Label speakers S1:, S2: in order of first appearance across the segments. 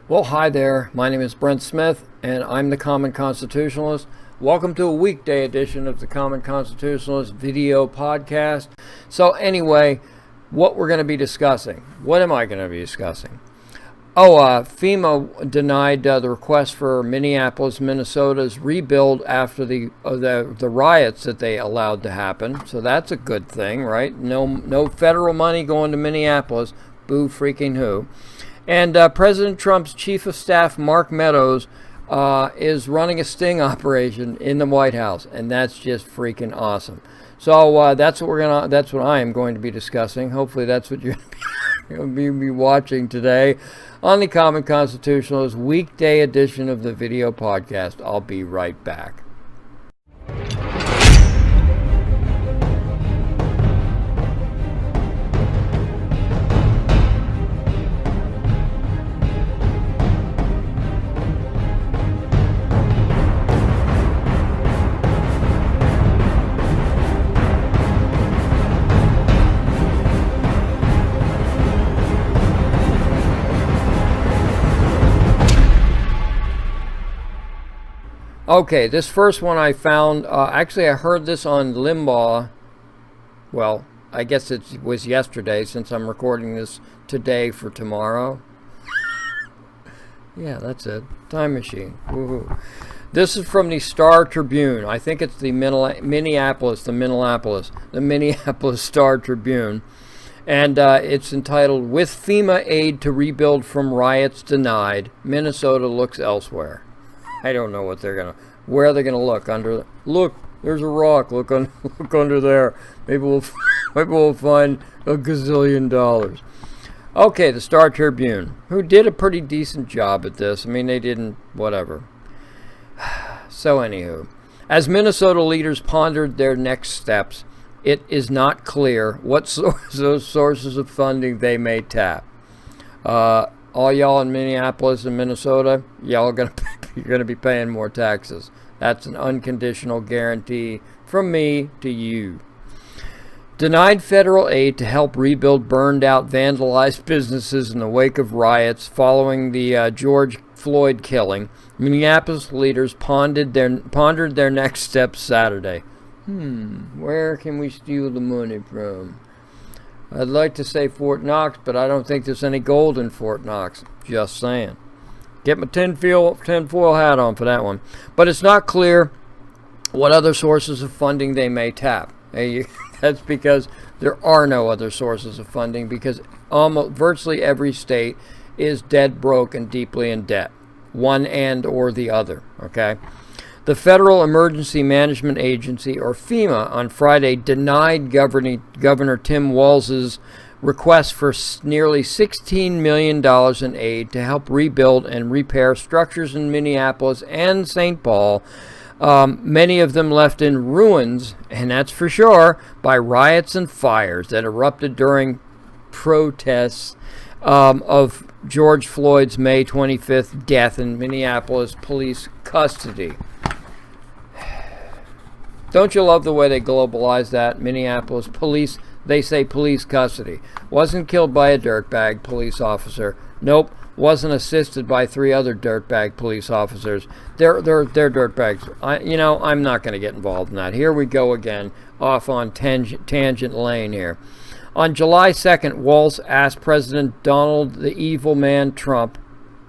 S1: Well, hi there. My name is Brent Smith, and I'm the Common Constitutionalist. Welcome to a weekday edition of the Common Constitutionalist video podcast. So anyway, what we're going to be discussing. What am I going to be discussing? FEMA denied the request for Minneapolis, Minnesota's rebuild after the riots that they allowed to happen. So that's a good thing, right? No federal money going to Minneapolis. Boo freaking who. And President Trump's chief of staff, Mark Meadows, is running a sting operation in the White House, and that's just freaking awesome. So that's what I am going to be discussing. Hopefully, that's what you're going to be watching today on the Common Constitutionalist weekday edition of the video podcast. I'll be right back. Okay, this first one I found, actually I heard this on Limbaugh. Well, I guess it was yesterday since I'm recording this today for tomorrow. Yeah, that's it. Time machine. Woohoo. This is from the Star Tribune. I think it's the Minneapolis Star Tribune. And it's entitled, "With FEMA Aid to Rebuild from Riots Denied, Minnesota Looks Elsewhere." I don't know where they're gonna look under. Look, there's a rock. Look under there. Maybe we'll find a gazillion dollars. Okay, the Star Tribune, who did a pretty decent job at this. I mean, they didn't whatever. So anywho, as Minnesota leaders pondered their next steps, it is not clear what sources of funding they may tap. All y'all in Minneapolis and Minnesota, y'all are you're gonna be paying more taxes. That's an unconditional guarantee from me to you. Denied federal aid to help rebuild burned out, vandalized businesses in the wake of riots following the George Floyd killing, Minneapolis leaders pondered their next steps Saturday. Where can we steal the money from? I'd like to say Fort Knox, but I don't think there's any gold in Fort Knox. Just saying. Get my tinfoil hat on for that one. But it's not clear what other sources of funding they may tap. That's because there are no other sources of funding, because virtually every state is dead broke and deeply in debt. One and or the other. Okay? The Federal Emergency Management Agency, or FEMA, on Friday denied Governor Tim Walz's request for nearly $16 million in aid to help rebuild and repair structures in Minneapolis and St. Paul, many of them left in ruins, and that's for sure, by riots and fires that erupted during protests of George Floyd's May 25th death in Minneapolis police custody. Don't you love the way they globalize that? Minneapolis police, they say police custody. Wasn't killed by a dirtbag police officer. Nope. Wasn't assisted by 3 other dirtbag police officers. They're dirtbags. I'm not going to get involved in that. Here we go again, off on tangent lane here. On July 2nd, Walz asked President Donald the Evil Man Trump,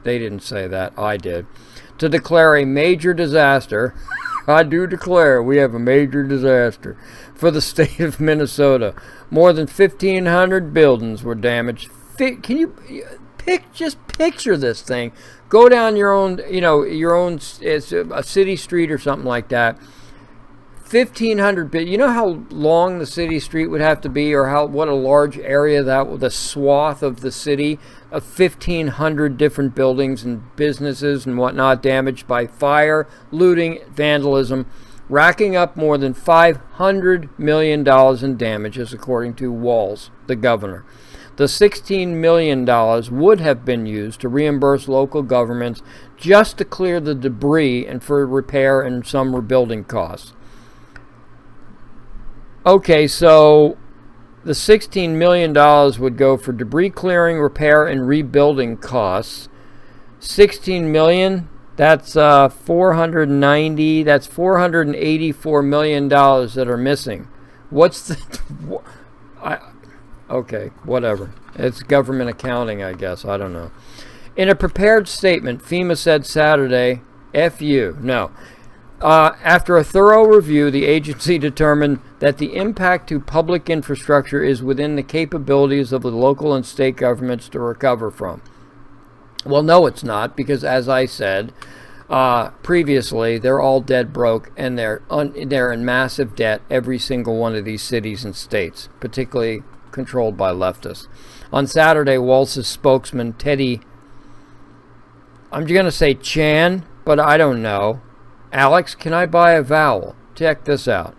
S1: they didn't say that, I did, to declare a major disaster. I do declare we have a major disaster for the state of Minnesota. More than 1,500 buildings were damaged. Can you just picture this thing? Go down your own it's a city street or something like that. 1,500. You know how long the city street would have to be, or what a large area the swath of the city of 1,500 different buildings and businesses and whatnot damaged by fire, looting, vandalism, racking up more than $500 million in damages, according to Walz, the governor. The $16 million would have been used to reimburse local governments just to clear the debris and for repair and some rebuilding costs. Okay, so the $16 million would go for debris clearing, repair, and rebuilding costs. 16 million. That's 490. That's $484 million that are missing. What's the? Okay, whatever. It's government accounting, I guess. I don't know. In a prepared statement, FEMA said Saturday, "F you." No. After a thorough review, the agency determined that the impact to public infrastructure is within the capabilities of the local and state governments to recover from. Well, no, it's not, because as I said previously, they're all dead broke, and they're in massive debt, every single one of these cities and states, particularly controlled by leftists. On Saturday, Walz's spokesman, Teddy, I'm going to say Chan, but I don't know. Alex, can I buy a vowel? Check this out.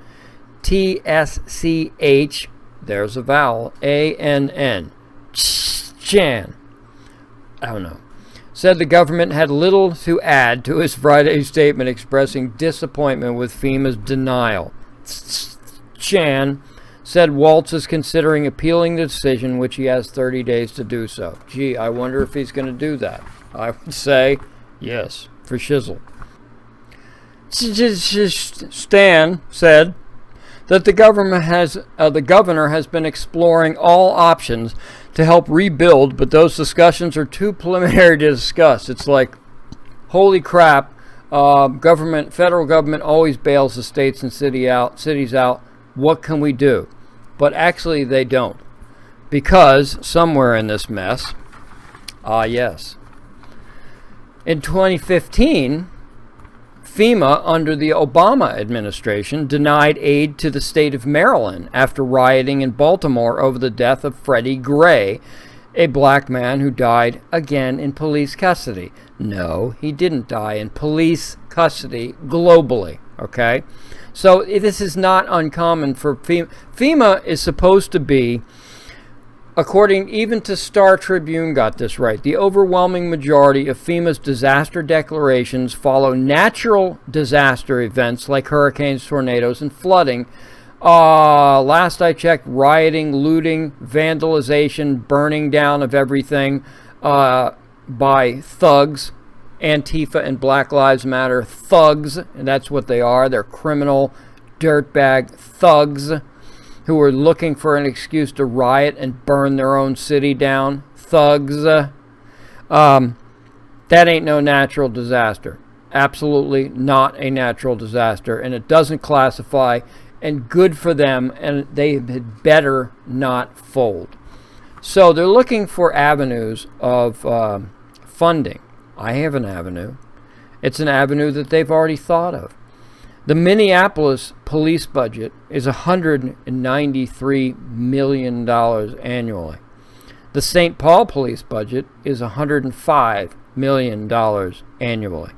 S1: TSCH, there's a vowel, ANN. Chan. I don't know. Said the government had little to add to his Friday statement expressing disappointment with FEMA's denial. Chan said Waltz is considering appealing the decision, which he has 30 days to do so. Gee, I wonder if he's going to do that. I would say yes, for shizzle. Stan said that the governor has been exploring all options to help rebuild, but those discussions are too preliminary to discuss. It's like, holy crap, federal government always bails the states and cities out. What can we do? But actually they don't, because somewhere in this mess, yes. In 2015, FEMA, under the Obama administration, denied aid to the state of Maryland after rioting in Baltimore over the death of Freddie Gray, a black man who died again in police custody. No, he didn't die in police custody globally, okay? So this is not uncommon for FEMA. FEMA is supposed to be, according even to Star Tribune got this right, the overwhelming majority of FEMA's disaster declarations follow natural disaster events like hurricanes, tornadoes, and flooding. Last I checked, rioting, looting, vandalization, burning down of everything by thugs, Antifa and Black Lives Matter thugs, and that's what they are. They're criminal, dirtbag thugs who are looking for an excuse to riot and burn their own city down. Thugs. That ain't no natural disaster. Absolutely not a natural disaster, and it doesn't classify, and good for them, and they had better not fold. So they're looking for avenues of funding. I have an avenue. It's an avenue that they've already thought of. The Minneapolis police budget is $193 million annually. The St. Paul police budget is $105 million annually.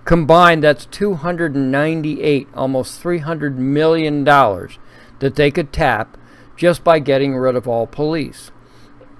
S1: Combined, that's $298, almost $300 million that they could tap just by getting rid of all police.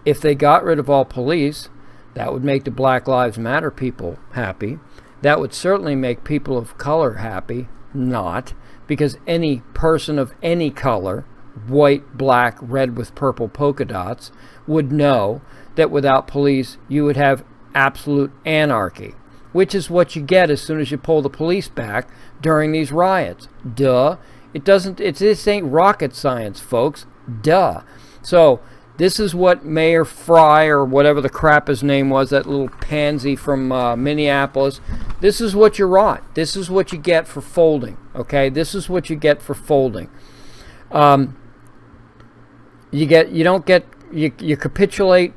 S1: If they got rid of all police, that would make the Black Lives Matter people happy. That would certainly make people of color happy. Not, because any person of any color, white, black, red with purple polka dots, would know that without police you would have absolute anarchy, which is what you get as soon as you pull the police back during these riots. Duh. This ain't rocket science, folks. Duh. So this is what Mayor Fry, or whatever the crap his name was, that little pansy from Minneapolis, this is what you rot. This is what you get for folding, okay? This is what you get for folding. You capitulate.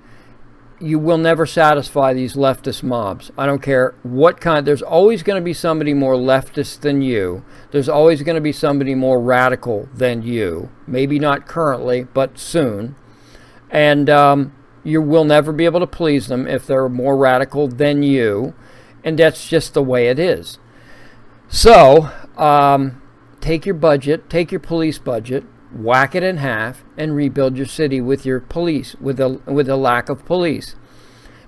S1: You will never satisfy these leftist mobs. I don't care what kind. There's always going to be somebody more leftist than you. There's always going to be somebody more radical than you. Maybe not currently, but soon. And you will never be able to please them if they're more radical than you. And that's just the way it is. So, take your budget, take your police budget, whack it in half, and rebuild your city with your police, with a lack of police.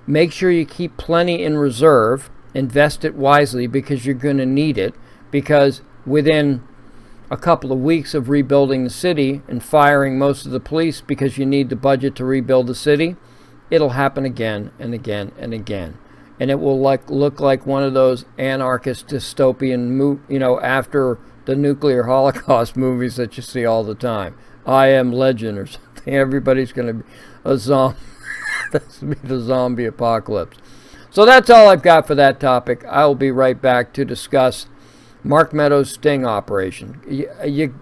S1: Make sure you keep plenty in reserve. Invest it wisely, because you're going to need it. Because within a couple of weeks of rebuilding the city and firing most of the police because you need the budget to rebuild the city, it'll happen again and again and again. and it will look like one of those anarchist dystopian, after the nuclear holocaust movies that you see all the time. I Am Legend or something. Everybody's going to be a zombie. That's going to be the zombie apocalypse. So that's all I've got for that topic. I will be right back to discuss Mark Meadows' sting operation. You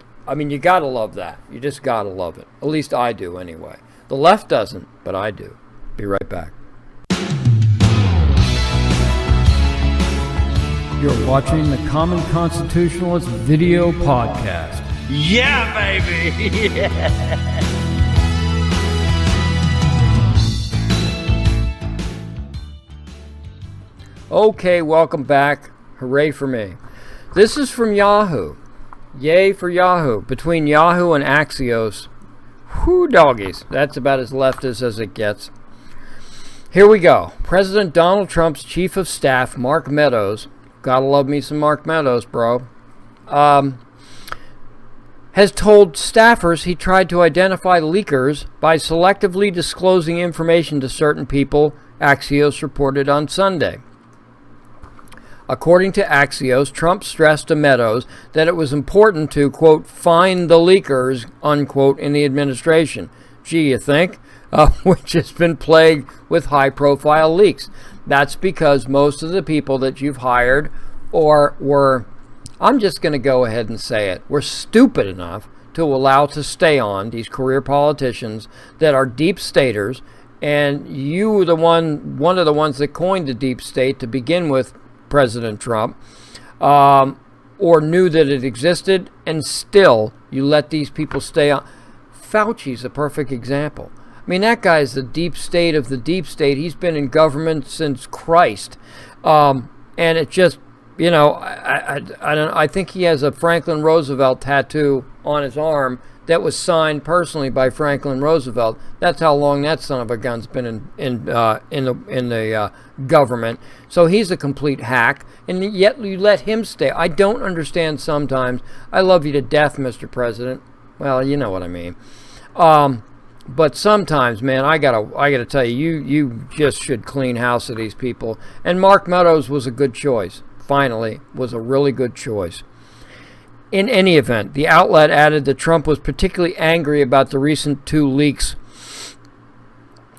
S1: got to love that. You just got to love it. At least I do anyway. The left doesn't, but I do. Be right back. You're watching the Common Constitutionalist video podcast.
S2: Yeah, baby! Yeah.
S1: Okay, welcome back. Hooray for me. This is from Yahoo. Yay for Yahoo. Between Yahoo and Axios, whoo doggies. That's about as leftist as it gets. Here we go. President Donald Trump's chief of staff, Mark Meadows, gotta love me some Mark Meadows, bro, has told staffers he tried to identify leakers by selectively disclosing information to certain people, Axios reported on Sunday. According to Axios, Trump stressed to Meadows that it was important to, quote, find the leakers, unquote, in the administration. Gee, you think? Which has been plagued with high-profile leaks. That's because most of the people that you've hired were, I'm just going to go ahead and say it, were stupid enough to allow to stay on, these career politicians that are deep staters, and you were one of the ones that coined the deep state to begin with, President Trump, or knew that it existed, and still you let these people stay on. Fauci's a perfect example. I mean, that guy's the deep state of the deep state. He's been in government since Christ, and it just, I think he has a Franklin Roosevelt tattoo on his arm that was signed personally by Franklin Roosevelt. That's how long that son of a gun's been in the government. So he's a complete hack, and yet you let him stay. I don't understand sometimes. I love you to death, Mr. President. Well, you know what I mean. But sometimes, man, I gotta tell you, you just should clean house of these people. And Mark Meadows was a good choice. Finally, was a really good choice. In any event, the outlet added that Trump was particularly angry about the recent 2 leaks.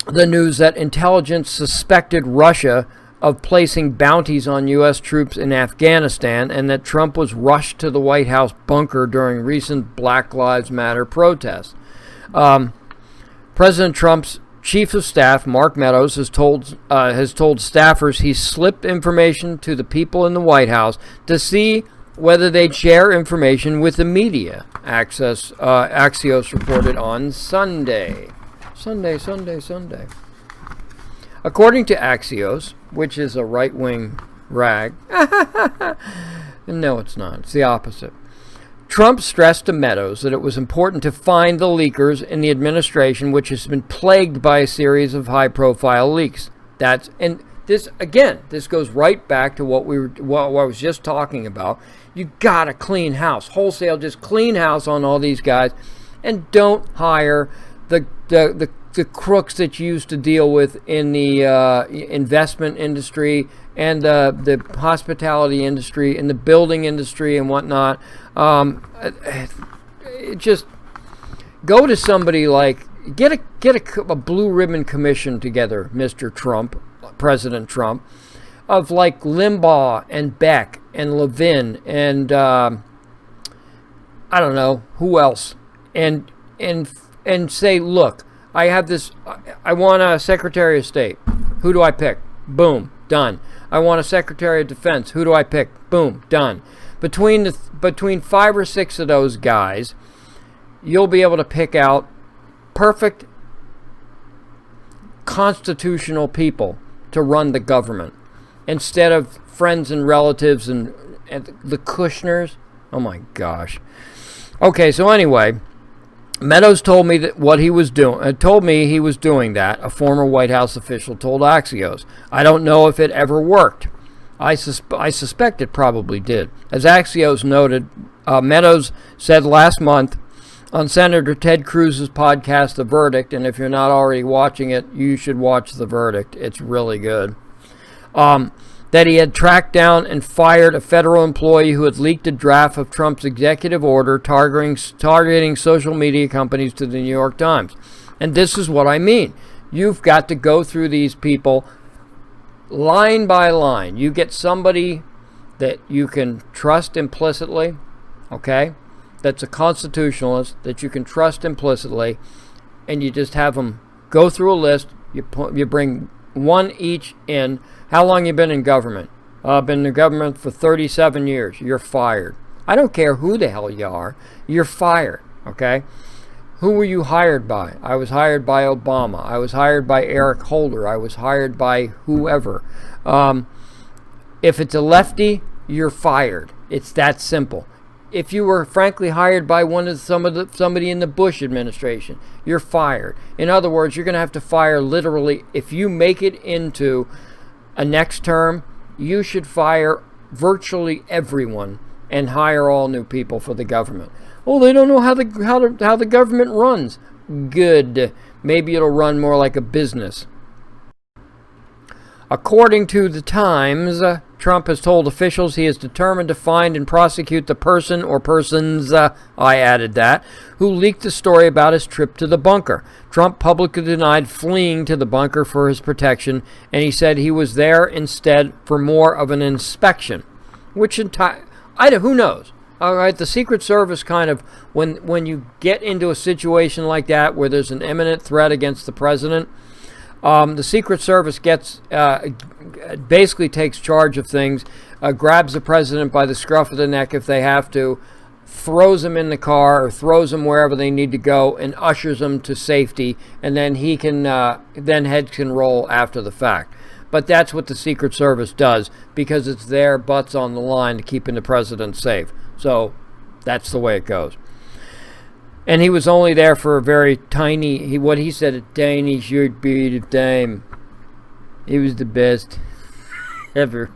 S1: The news that intelligence suspected Russia of placing bounties on U.S. troops in Afghanistan, and that Trump was rushed to the White House bunker during recent Black Lives Matter protests. President Trump's chief of staff, Mark Meadows, has told staffers he slipped information to the people in the White House to see whether they'd share information with the media, Axios reported on Sunday. Sunday. According to Axios, which is a right-wing rag, no, it's not. It's the opposite. Trump stressed to Meadows that it was important to find the leakers in the administration, which has been plagued by a series of high-profile leaks. This goes right back to what I was just talking about. You gotta clean house, wholesale. Just clean house on all these guys, and don't hire the crooks that you used to deal with in the investment industry and the hospitality industry and the building industry and whatnot. Just go to somebody like get a blue ribbon commission together, Mr. Trump, President Trump, of like Limbaugh and Beck and Levin and I don't know who else, and say, look, I have this. I want a Secretary of State. Who do I pick? Boom, done. I want a Secretary of Defense. Who do I pick? Boom, done. Between 5 or 6 of those guys, you'll be able to pick out perfect constitutional people to run the government instead of friends and relatives and the Kushners. Oh my gosh. Okay, so anyway, Meadows told me that what he was doing. Told me he was doing that. A former White House official told Axios. I don't know if it ever worked. I suspect it probably did. As Axios noted, Meadows said last month on Senator Ted Cruz's podcast, The Verdict, and if you're not already watching it, you should watch The Verdict. It's really good. that he had tracked down and fired a federal employee who had leaked a draft of Trump's executive order targeting social media companies to the New York Times. And this is what I mean. You've got to go through these people line by line. You get somebody that you can trust implicitly, okay? That's a constitutionalist that you can trust implicitly, and you just have them go through a list. You bring one each in. How long you been in government? I've been in government for 37 years. You're fired. I don't care who the hell you are. You're fired, okay? Who were you hired by? I was hired by Obama. I was hired by Eric Holder. I was hired by whoever. If it's a lefty, you're fired. It's that simple. If you were frankly hired by somebody in the Bush administration, you're fired. In other words, you're going to have to fire literally. If you make it into a next term, you should fire virtually everyone and hire all new people for the government. Oh, they don't know how the government runs. Good. Maybe it'll run more like a business. According to the Times, Trump has told officials he is determined to find and prosecute the person or persons, I added that, who leaked the story about his trip to the bunker. Trump publicly denied fleeing to the bunker for his protection, and he said he was there instead for more of an inspection. Who knows? All right, the Secret Service kind of, when you get into a situation like that where there's an imminent threat against the president, the Secret Service basically takes charge of things, grabs the president by the scruff of the neck if they have to, throws him in the car or throws him wherever they need to go, and ushers him to safety, and then then heads can roll after the fact. But that's what the Secret Service does because it's their butts on the line to keeping the president safe. So that's the way it goes. And he was only there for a very tiny, what he said, a tiny short period of time. He was the best ever.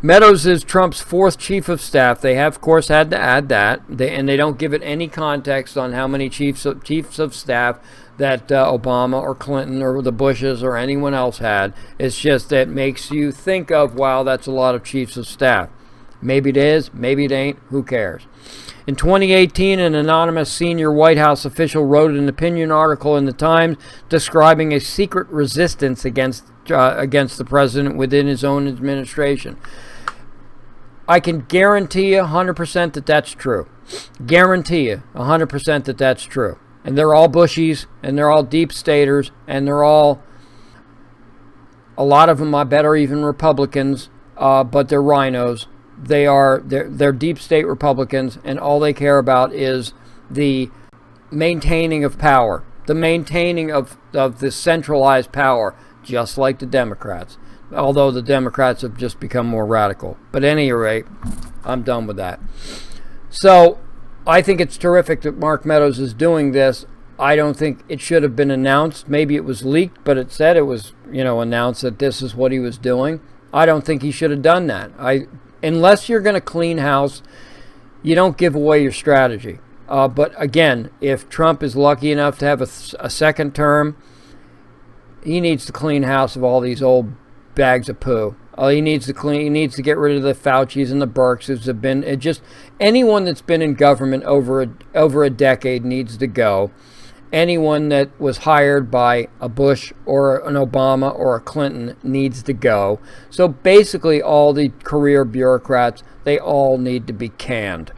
S1: Meadows is Trump's fourth chief of staff. They have, of course, had to add that. They don't give it any context on how many chiefs of staff that Obama or Clinton or the Bushes or anyone else had. It's just that makes you think of, wow, that's a lot of chiefs of staff. Maybe it is, maybe it ain't, who cares? In 2018, an anonymous senior White House official wrote an opinion article in the Times describing a secret resistance against the president within his own administration. I can guarantee you 100% that that's true. Guarantee you 100% that that's true. And they're all Bushies, and they're all deep staters, and they're all, a lot of them I bet are even Republicans, but they're rhinos. They're deep state Republicans, and all they care about is the maintaining of power, the maintaining of the centralized power, just like the Democrats. Although the Democrats have just become more radical. But at any rate, I'm done with that. So I think it's terrific that Mark Meadows is doing this. I don't think it should have been announced. Maybe it was leaked, but it said it was, announced that this is what he was doing. I don't think he should have done that. Unless you're going to clean house, you don't give away your strategy. But again, if Trump is lucky enough to have a second term, he needs to clean house of all these old bags of poo. He needs to get rid of the Faucis and the Burks who's been. Anyone that's been in government over a decade needs to go. Anyone that was hired by a Bush or an Obama or a Clinton needs to go. So basically all the career bureaucrats, they all need to be canned.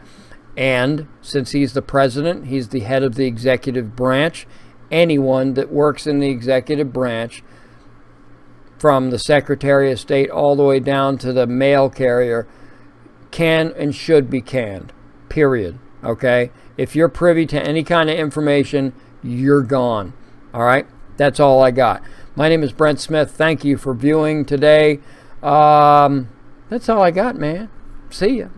S1: And since he's the president, he's the head of the executive branch, anyone that works in the executive branch, from the Secretary of State all the way down to the mail carrier, can and should be canned. Period. Okay? If you're privy to any kind of information, you're gone. All right? That's all I got. My name is Brent Smith. Thank you for viewing today. That's all I got, man. See ya.